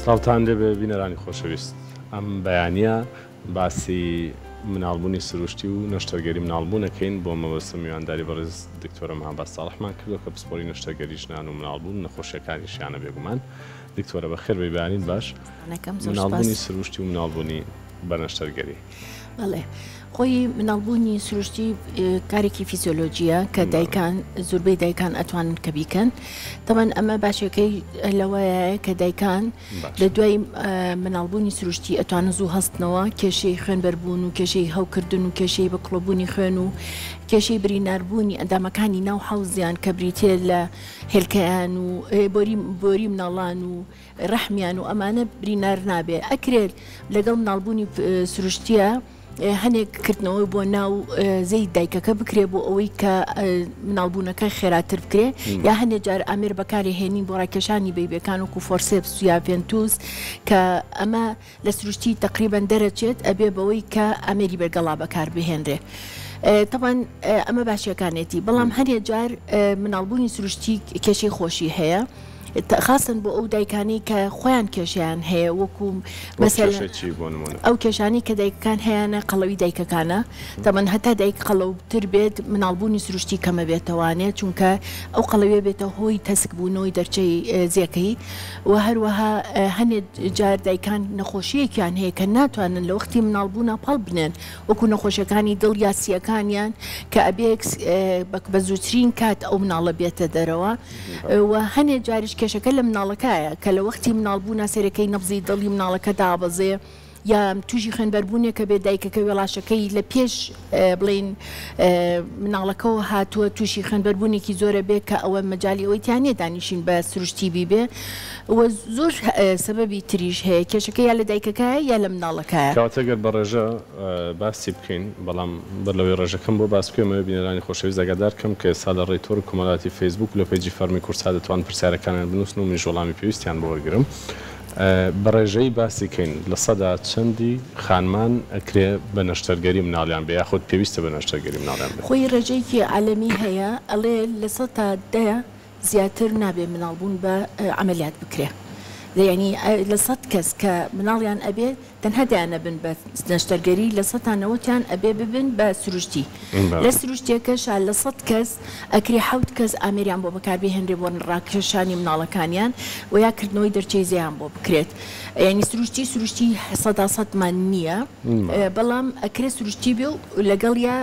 سڵاوتان لێبێ بینەرانی خۆشەویست. ئەم بەیانیە باسی مناڵبوونی سروشتی و نەشتەرگەری مناڵبوونەکەین بۆ مەوەسم میوانداری بەڕێز دکتۆرە مەهاباد ساڵحمان کردو کە پسپۆری نەشتەرگەری ژنان و مناڵبوون نەخۆشیەکانیشیانە بێگومان. دکتۆرە بەخێر بێبیانین باش مناڵبوونی سروشتی و مناڵبوونی بە نەشتەرگەری. بەڵێ خۆی مناڵبوونی سروشتی کارێکی فیزیۆلۆجیە کە دایکان زۆربەی دایکان ئەتوانن کە بیکەن. تەمان ئەمە باشەکەی لەوەیە کە دایکان لە دوای مناڵبوونی سروشتی ئەتوانن زوو هەستنەوە کێشەی خوێنبەربوون و کێشەی هەوکردن و کێشەی بەکڵۆبوونی خوێن و کێشەی بریناربوونی ئەندامەکانی ناو حەوزیان کە بریتێ لە هێلکەیان و بۆری مناڵان و ڕەحمیان و ئەمانە برینار نابێ. ئەکرێت لەگەڵ مناڵبوونی سروشتیە هەنێک کردنەوەی بۆ ناو زەی دایکەکە بکرێ بۆ ئەوەی کە مناڵبوونەکە خێراتر بکرێ یا هەندێک جار ئامێر بەکاری هێنی بۆ ڕاکێشانی بەیبەکان وەکو فۆرسێپس یا ڤێنتوس کە ئەمە لە سروشتی تقریبەن دەرەچێت ئەبێ بەوەی کە ئامێری بەرگەڵا بەکار بهێنرێ. طبعا ئەمە باشیەکانێتی بەڵام هەندێک جار مناڵبوونی سروشتی کێشەی خۆشی هەیە خاصن بۆ ئەو دایکانی کە خۆیان کێشیان هەیە وەکو ئەو کێشانی کە دایکەکان هەیەە قەڵەوی دایکەکانە تەمەەن هەتا دایک قەڵەوتر بێت مناڵبوونی سروشتی کەمە بێتەوانێت چونکە ئەو قەڵەوێ بێتە هۆی تەسکبوونەوەی دەرچەی زیەکەی و هەروەها هەنێک جار دایکان نەخۆشیەکیان هەیە کە ناتوانن لە وەختی مناڵبوونا پاڵ بنێن وەکو نەخۆشیەکانی دڵ یاسیەکانیان کە ئەبێک بە زووترین کات ئەو مناڵە بێتە دەرەوە و هەنێک جاریش کێشەکە لە مناڵەکەیە کە لە وەختی مناڵبوونا سەرەکەی نەبزی دڵی مناڵەکە دابەزێ یا توژی خوێنبەربوونێک کە بێت دایکەکە وێڵاشەکەی لە پێش بڵین مناڵەکەەوە هاتووە تووشی خوێنبەربوونێکی زۆرە بێ کە ئەوە مەجای ئەوەی تیانێ دانیشین بە سروشتی بیبێ و زۆر سەبەبی تریش هەیە کێشەکە یا لە دایکەکە یا لە مناڵەکەیە. کاتەگەر بە ڕێژە باسی بکەین بەڵام بەر لەوەی ڕێژەکەم بۆ باس بکەمەوە بینەرانی خۆشەویست ئاگادار کەم کە ئێستا لە ڕێی تۆڕی کۆمەڵاتی فەیسبوک لە پێیجی فەرمی کورسا دەتوان پرسیارەکانیان بنووسن و منیش وەڵامی پێویستیان بۆ وەرگرم. بەڕێژەی باسیکەین لە سەدا چەندی خانمان ئەکرێ بە نەشتەرگەری مناڵیان بێ یاخود پێویستە بە نەشتەرگەری مناڵیان بێ. خۆی ڕێژەیەکی عالەمی هەیە ئەڵێ لە ١٠ زیاتر نابێ مناڵبوون بە عملیات بکرێ. یعنی لە 100 کەس کە مناڵیان ئەبێت تەنها دایانە بن بە نەشتەرگەری لە ١٠ ئەبێ ببن بە سروشتی. لە سروشتیەکەشا لە 100 کەس ئەکری 7 کەس ئامێریان بۆ بەکاربهێنرێ بۆ ڕاکێشانی مناڵەکانیان و یاکردنەوەی دەرچەی زیان بۆ بکرێت. ینی سروشتی 100%مان نییە بەڵام ئەکرێ سروشتی بێ و لەگەڵ یا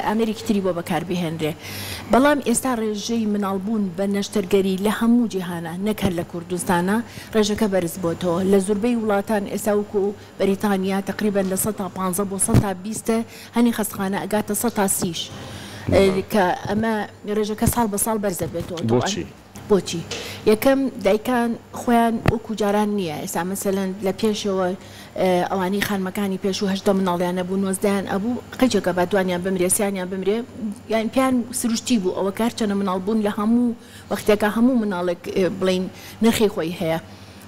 ئامێرێکی تری بۆ بەکاربهێنرێ. بەڵام ئێستا ڕێژەی مناڵبوون بە نەشتەرگەری لە هەموو جیهانە نەکەر لە کوردستانە ڕێژەکە بەرز بۆتەوە لە زۆربەی وڵاتان ئێستا وەکو بەریتانیا تقریبەن لە 150 بۆ 120 هەنی خەستخانە ئەگاتە 130 کە ئەمە ڕێژەکە ساڵ بە ساڵ بەرزە بێتەوە. بۆچی؟ یەکەم دایکان خۆیان وەکو جاران نییە ئێستا مەسەلەن لە پێشەوە ئەوانی خانمەکانی پێش و 8 مناڵیانە بوو 90 ئەبوو قەیجەکە با دوانیان بمرێ سییانیان بمرێ یان پیان سروشتی بوو ئەوە کارچەنە مناڵبوون لە هەموو وەختێکە هەموو مناڵێک بڵین نرخی خۆی هەیە.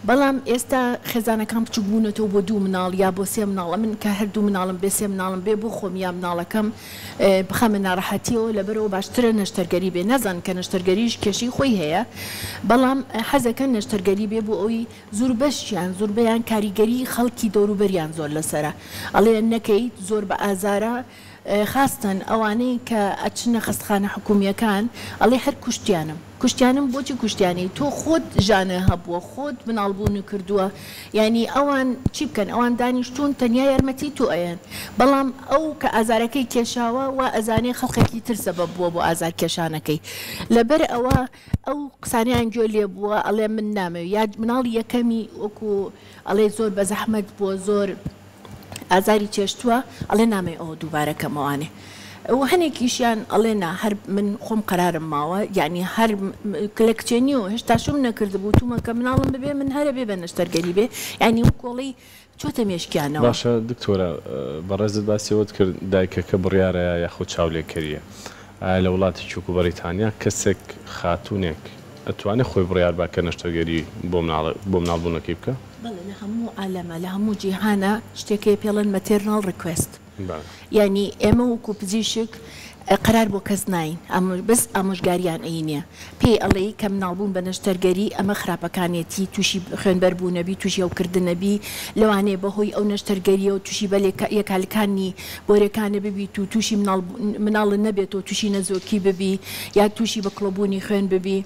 بەڵام ئێستا خێزانەکان بچوو بوونەوە بۆ 2 مناڵ یا بۆ 3 مناڵە من کە هەردوو مناڵم بێ 3 مناڵم بێ بۆ خۆم یا مناڵەکەم بخەمە ناڕەحەتیەوە لەبەرەوە باشترە نەشتەرگەری بێ نەزان کە نەشتەرگەریش کێشی خۆی هەیە بەڵام حەزەکە نەشتەرگەری بێ بۆ ئەوی زۆر بەشیان زۆربەیان کاریگەری خەڵکی دەوروبەریان زۆر لەسرە ئەڵێ نەکەیت زۆر بە ئازارە خاستن ئەوانەی کە ئەچنە خەستخانە حکومیەکان ئەڵێ هەر کوشتیانم بۆچی کوشتیانی تۆ خۆت ژانە هەبووە خۆت مناڵبوون کردووە ینی ئەوان چی بکەن ئەوان دانیشتون تەنیا یارمەتی تۆ ئەیان بەڵام ئەو کە ئازارەکەی کێشاوە و ئەزانێ خەڵکێکی تر سەبەب بووە بۆ ئازار کێشانەکەی لەبەر ئەوە ئەو قسانیان گوێ لێ بووە ئەڵێ من نامەوێت یا مناڵی یەکەمی وەکو ئەڵێ زۆر بە زەحمەت بووە زۆر ئازاری چێشتووە ئەڵێ نامێ ئەوە دووبارەکەمەوانێ و هەنێکیشیان ئەڵێنا هەر من خۆم قەرارم ماوە یعنی هەر کلکچێنی و هێشتا شوم نەکردبوو تومە کە مناڵم ببێ من هەرە بێ بە نەشتەرگەری بێ ینی و کۆڵی چۆتە مێشکیانەوە. باشە دکتۆرە بەڕێزت باسیەوەت کرد دایکەکە بڕیارەیە یاخود چاولێکەریە لە وڵاتی چووک و بەریتانیا کەسێک خاتونێک ئەتوانێت خۆی بڕیار باکە نەشتەرگەری بۆ مناڵبوونەکەی بکە؟ بەڵێ لە هەموو عالەمە لە هەموو جیهانە شتێکی پێڵەن مەتێرناڵ ڕیکوێست. ینی ئێمە وەکو پزیشک قرار بۆ کەس ناین بەس ئامۆژگاریان ئەینە پێی ئەڵێ کە مناڵبوون بە نەشتەرگەری ئەمە خراپەکانێتی تووشی خوێنبەربوو نەبی تووشی ئەوکردن نەبی لەوانەیە بەهۆی ئەو نەشتەرگەریە و تووشی بە یەکالەکانی بۆرەکانە ببیت و تووشی مناڵ نەبێتەوە تووشی نەزۆکی ببی یا تووشی بە کڵۆبوونی خوێن ببی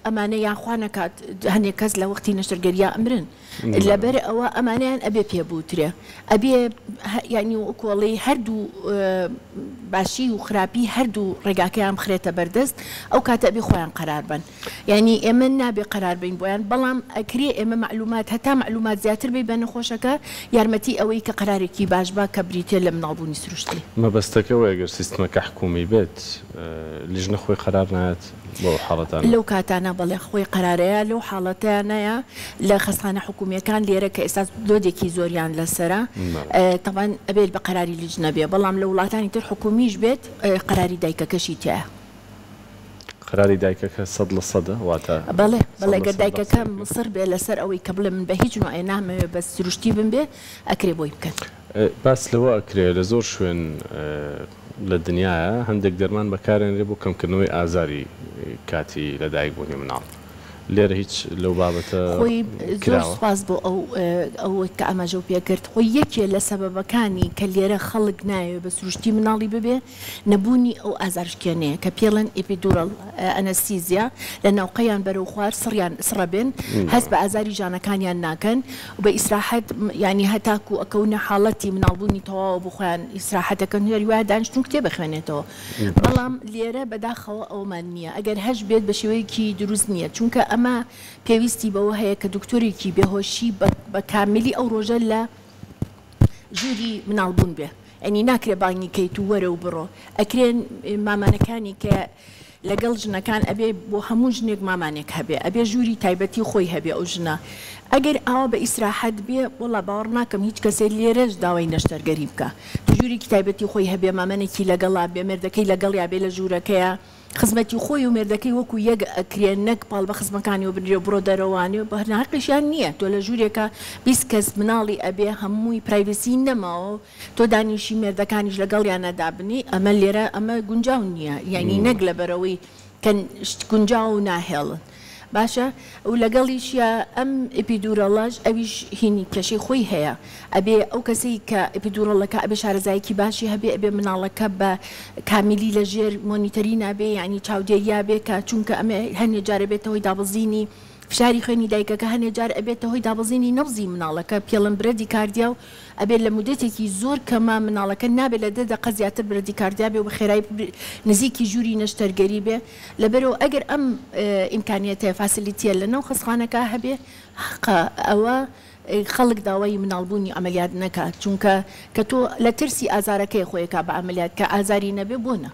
ئەمانە یاخوا نەکات هەندێک کەس لە وەختی نەشتەرگەریە ئەمرن لەبەر ئەوە ئەمانیان ئەبێ پێبووترێ ئەبێ یعنی وەکۆڵی هەردوو باشی و خراپی هەردوو ڕێگاکەیان بخرێتە بەردەست ئەو کاتە ئەبێ خۆیان قرار بن یعنی ئێمە نابێ قرار بین بۆیان بەڵام ئەکرێ ئێمە معلومات هەتا معلومات زیاتر بی بە نەخۆشەکە یارمەتی ئەوەی کە قرارێکی باش با کە بریتێ لە مناڵبوونی سروشتی مەبەستەکەەوە ئەگەر سیستمەکە حکومی بێت لیژنە خۆی قرار نایەت بۆ حاڵەتان لەو کاتانە بەڵێ خۆی قرارەیە لەو حاڵەتیانەیە لە خەستانە حکومیەکان لێرە کە ئێستا لۆدێکی زۆریان لەسرە تەوان ئەبێت بە قراری لیژنە بێ بەڵام لە وڵاتانی تر حکومیش بێت قراری دایکەکەشی تایە قراری دایکەکە 100% واتە بەڵێ گەر دایکەکە مصر بێ لەسەر ئەوەی کە بڵێ من بە هیچ نوعێ نامەوێ بە سروشتی بم بێ ئەکرێ بۆی بکەن باس لەوە ئەکرێ لە زۆر شوێن لە دنیاە هەندێک دەرمان بەکارێنرێ بۆ کەمکردنەوەی ئازاری کاتی لەدایکبوونی مناڵ لێرە هیچ لەو بابەتە خۆی زۆر سپاس بۆ ئەو کە ئاماژە و پێکرد خۆی یەکێ لە سەبەبەکانی کە لێرە خەڵک نایە بە سروشتی مناڵی ببێ نەبوونی ئەو ئازارشکێنەیە کە پێڵەن ئێپیدورال ئەنەستیزیا لە ناوقەیان بەرەو خوار سڕە بێن هەست بە ئازاری ژانەکانیان ناکەن و بە ئیسراحەت ینی هەتاکو ئەکەونە حاڵەتی مناڵبوونی تەواو بۆ خۆیان ئیسراحەتەکەن هێریوای دانیشتون کتێ بخوێنێتەوە بەڵام لێرە بەداخەوە ئەومان نییە ئەگەر هەش بێت بە شێوەیەکی دروست نییە چونکە ئەمە پێویستی بەوە هەیە کە دکتۆرێکی بێهۆشی بە کاملی ئەو ڕۆژە لە ژووری مناڵبوون بێ ئەنی ناکرێ بانگی کەیت و وەرە و بڕۆ ئەکرێن مامانەکانی کە لەگەڵ ژنەکان ئەبێ بۆ هەموو ژنێک مامانێک هەبێ ئەبێ ژووری تایبەتی خۆی هەبێ ئەو ژنە ئەگەر ئاوا بە ئیسراحەت بێ وڵا باوەڕ ناکەم هیچ کەسێ لێرەش داوای نەشتەرگەری بکە ژووری تایبەتی خۆی هەبێ مامانێکی لەگەڵا بێ مێردەکەی لەگەڵ یا بێ لە ژوورەکەیە خزمەتی خۆی و مێردەکەی وەکو یەک ئەکرێن نەک پاڵ بە خزمەکانی و بنرێ بڕۆ دەرەوانی و بە هەرناقیشیان نییە تۆ لە ژوورێکە 20 کەس مناڵی ئەبێ هەمووی پرایڤسی نەماوە تۆ دانیشی مێردەکانیش لەگەڵیان نەدابنی ئەمە لێرە ئەمە گونجاو نییە یعنی نەک لەبەرەوەی کە گونجاو و ناهێڵن باشە و لەگەڵیشە ئەم ئپیدورەڵەش ئەویش هینی کەشی خۆی هەیە ئەبێ ئەو کەسی کە ئپیدورەڵەکە ئەبێ شارەزایەکی باشی هەبێ ئەبێ مناڵەکە بە کامیلی لە ژێر مۆنیتەری نابێ ینی چاودێریا بێ کە چونکە ئەمە هەنێ جارە بێتەوەی دابەزینی فشاری خوێنی دایکەکە هەنێ جار ئەبێتە هۆی دابەزینی نەبزی مناڵەکە پێڵم برەدی کاردیا و ئەبێت لە مودەتێکی زۆر کەما مناڵەکە نابێت لە 10 دقە زیاتر برەدی کاردیا بێ و بە خێرایی نزیکی ژووری نەشتەرگەری بێ لەبەرەوە ئەگەر ئەم ئیمکانیەتە فاسیلیتیە لەناو خەستخانەکە هەبێ حقا ئەوە خەڵک داوای مناڵبوونی ئەمەلیات نەکات چونکە کە تۆ لە ترسی ئازارەکەی خۆیەکە بە ئەمەلیات کە ئازاری نەبێ بۆنە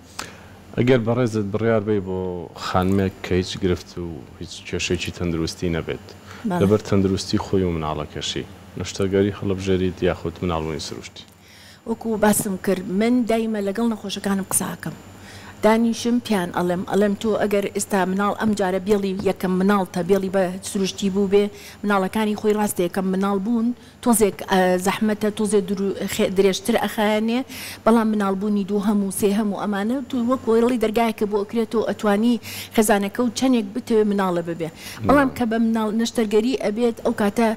ئەگەر بەڕێزت بڕیار بێ بۆ خانمێک کە هیچ گرفت و هیچ کێشێکی تەندروستی نەبێت لەبەر تەندروستی خۆی و مناڵەکەشی نەشتەرگەری هەڵبژێریت یاخود مناڵبوونی سروشتی وەکو باسم کرد من دایمە لەگەڵ نەخۆشەکانم قساکەم دانیشم پیان ئەڵێم تۆ ئەگەر ئێستا مناڵ ئەم جارە بێڵی یەکەم مناڵتە بێڵی بە سروشتی بوو بێ مناڵەکانی خۆی ڕاستە یەکەم مناڵ بوون تۆزێک زەحمەتە تۆزێ درێژتر ئەخایانێ بەڵام مناڵبوونی دوو هەموو سێ هەموو ئەمانە تو وەک وێڵی دەرگایەکە بۆ ئەکرێتەوە ئەتوانی خێزانەکە و چەندێک بتەوێ مناڵە ببێ بەڵام کە بە مناڵ نەشتەرگەری ئەبێت ئەو کاتە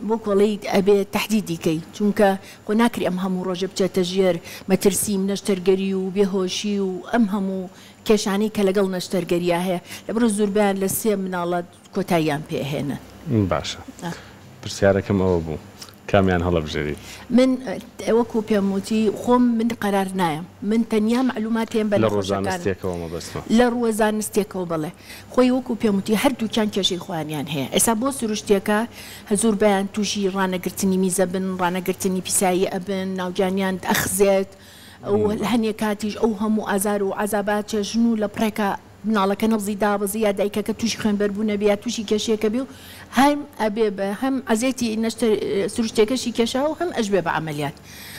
بۆ کۆڵی ئەبێت تهدیدیکەی چونکە خۆ ناکری ئەم هەموو ڕۆژە بچێتە ژێر مەترسیم نەشتەرگەری و بێهۆشی و ئەم هەموو کێشانەی کە لەگەڵ نەشتەرگەریە هەیە لەبەر زۆربیان لە سێ مناڵەت کۆتاییان پێهێنە باشە پرسیارەکەم ئەوە بوو کامیان هەڵەبژێری من وەکو پێم وتی خۆم من قەرار نایم من تەنیا معلوماتیان بە لە ڕۆژانستێکەوە مەبەستمە لە ڕۆژانستێکەوە بڵێ خۆی وەکو پێم وتی هەردووکیان کێشەی خۆیانیان هەیە ئێستا بۆ سروشتێکە هەزور بەیان تووشی ڕانەگرتنی میزە بن ڕانەگرتنی پیسایی ئەبن ناوجانیان ئەخزێت هەنێک کاتیش ئەو هەموو ئازار و عەزابات چێژن و لە پڕێکە مناڵەکە نەبزی دابزی یا دایکەکە تووشی خوێنبەربوونە بێ یا تووشی کێشەیەکە بێ و هەم ئەبێ بە هەم ئەزێتی سروشتێکەشی کێشا و هەم ئەشبێ بە عەمەلیات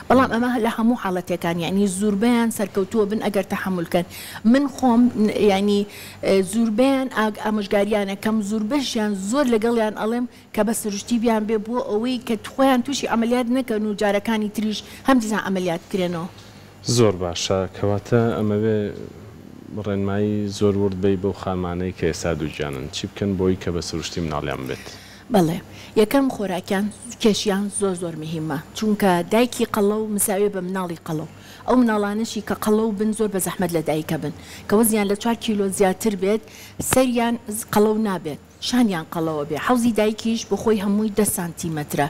بەڵام ئەمە لە هەموو حاڵەتەکان یعنی زۆربیان سەرکەوتووە بن ئەگەر تەحملکەن من خۆم ینی زۆربیان ئامۆژگاریانە کەم زۆر بەشیان زۆر لەگەڵیان ئەڵێم کە بە سروشتی بیان بێ بۆ ئەوەی کە خۆیان تووشی عەمەلیات نەکەن و جارەکانی تریش هەم دیزان عەمەلیات کرێنەوە زۆر باشە کەواتە ئەمەوێ ڕێنمایی زۆر ورد بی بۆ خانمانەی کە ئێستا دووگیانن چی بکەن بۆی کە بە سروشتی مناڵیان بێت بەڵێ یەکەم خۆراکیان کێشیان زۆر مهمە چونکە دایکی قەڵە و مساوێ بە مناڵی قەڵە ئەو مناڵانشی کە قەڵە و بن زۆر بە زەحمەت لە دایکە بن کە وەزیان لە 4 کیلۆ زیاتر بێت سەریان قەڵە و نابێت شانیان قەڵەوە بێ حوزی دایکیش بۆ خۆی هەمووی 10 سانتیمەترە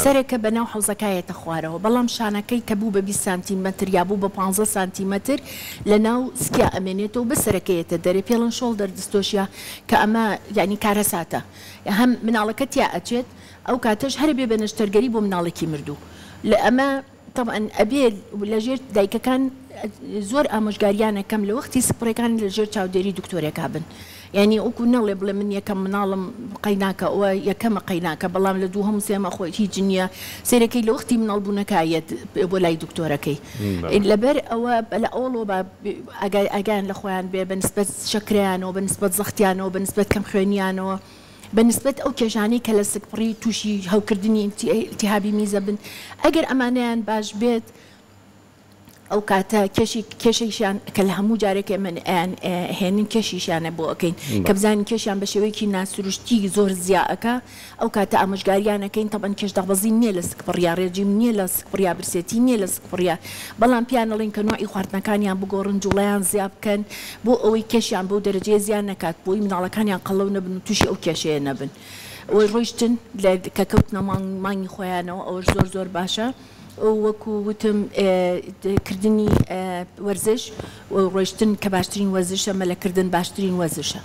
سەرێکە بەناو حوزەکایەتە خوارەوە بەڵام شانەکەی کە بوو بە 20 سانتیمەتر یا بوو بە 15 سانتیمەتر لە ناو سکیا ئەمێنێتەوە بە سەرەکەیەتە دەرێ پێڵن شۆڵ دەردستۆشیە کە ئەمە یعنی کارەساتە هەم مناڵەکە تیا ئەچێت ئەو کاتەش هەر بێ بە نەشتەرگەری بۆ مناڵێکی مردوو لە ئەمە طبعا ئەبێ لەژێر دایکەکان زۆر ئامۆژگاریانەکەم لە وەختی سپڕەکان لەژێر چاودێری دکتۆرێکا بن یعنی ئەوکو نەڵێ بڵێ من یەکەم مناڵم قەیناکە ئەوە یەکەمە قەیناکە بەڵام لە دوو هەموو سێمە خۆی هیچ نییە سێرەکەی لە وەختی مناڵبوونەکایەت بۆ لای دکتۆرەکەی لەبەر ئەوە لە ئەوڵۆ ئەگەیان لە خۆیان بێ بەنسبەت شەکرەیانەوە بەنسبەت زەختیانەوە بەنسبەت کەم خوێنیانەوە بەنسبەت ئەو کێشانەی کە لە سکپڕی تووشی هەوکردنی التیهابی میزە بن ئەگەر ئەمانەیان باش بێت ئەو کاتە کێشیشان کە لە هەموو جارێک من هێنین کێشیشانە بۆ ئەەکەین کە بزانین کێشیان بە شێوەیەکی ناسروشتی زۆر زیاکە ئەو کاتە ئامۆژگاریانەکەین تەبەن کێش دەبەزی نییە لە سکپڕیا ڕێجیم نییە لە سکپڕیا برسێتی نییە لە سکپڕیا بەڵام پیانەڵین کە نوعی خواردنەکانیان بگۆڕن جوڵیان زیاب بکەن بۆ ئەوەی کێشیان بەو دەرەجێ زیان نەکات بۆی مناڵەکانیان قەڵەو نەبن و تووشی ئەو کێشەیە نەبن ئەوەی ڕۆیشتن کە کەوتنە مانگی خۆیانەوە ئەوەش زۆر باشە وەکو وتم کردنی وەرزش و ڕۆیشتن کە باشترین وەرزشە مەلەکردن باشترین وەرزشە